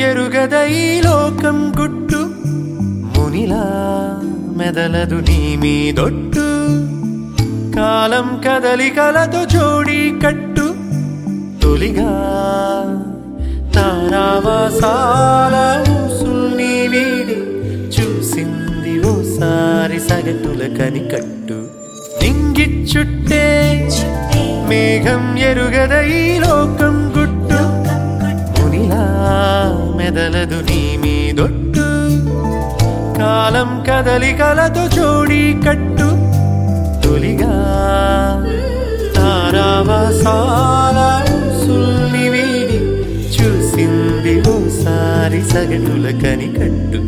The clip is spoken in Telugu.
ఎరుగదై లోకం గుట్టు మునిలా మెదలదు నీ మీదొట్టు కాలం కదలికలతో జోడి కట్టు తొలిగా తారావాసాల ఊసుల్ని వీడి చూసింది ఓసారి సగటుల కనికట్టు నింగిచ్చుట్టే మేఘం ఎరుగదై లోకం గుట్టు మునిలా మెదలదు నీ మీదొట్టు కాలం కదలికలతో జోడి కట్టు తొలిగా తారావాసాల ఊసుల్ని వీడి చూసింది ఓసారి సగటుల కనికట్టు